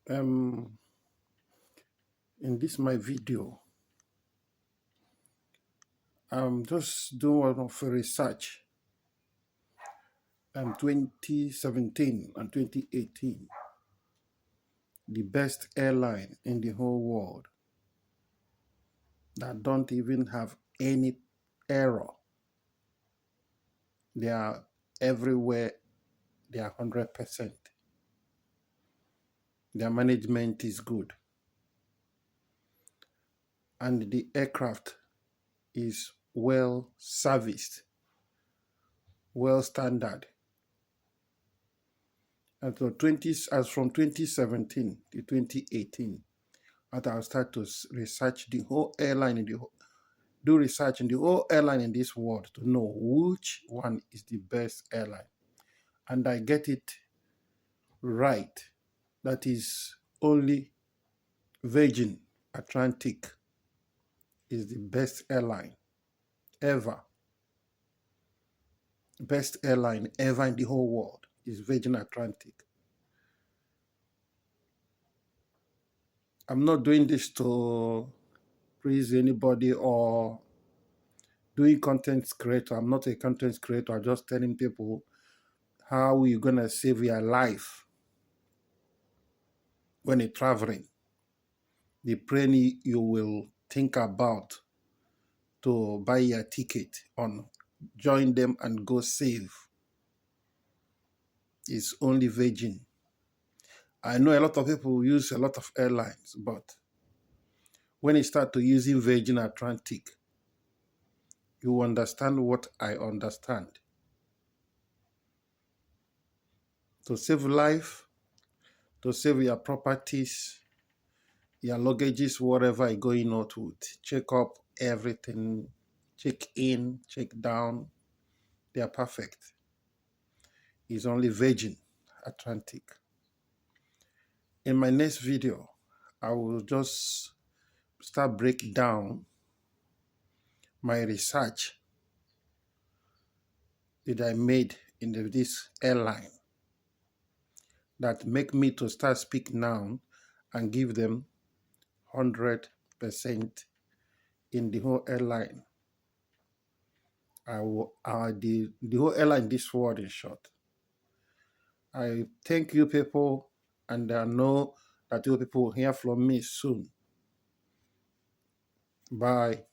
In this my video, I'm just doing one of a research 2017 and 2018, the best airline in the whole world that don't even have any error. They are everywhere, they are 100%. Their management is good, and the aircraft is well serviced, well standard. And so as from 2017 to 2018, after I start to research the whole airline do research in the whole airline in this world to know which one is the best airline. And I get it right. That is only Virgin Atlantic is the best airline ever. Best airline ever in the whole world is Virgin Atlantic. I'm not doing this to praise anybody or doing content creator. I'm not a content creator. I'm just telling people how you're gonna save your life when you're traveling. The plane you will think about to buy your ticket on, join them and go save is only Virgin. I know a lot of people use a lot of airlines, but when you start to using Virgin Atlantic, you understand what I understand. To save life, to save your properties, your luggages, whatever you're going out with, check up everything, check in, check down, they are perfect. It's only Virgin Atlantic. In my next video, I will just start break down my research that I made in this airline that make me to start speak now and give them 100% in the whole airline. The whole airline this world in short. I thank you people, and I know that you people will hear from me soon. Bye.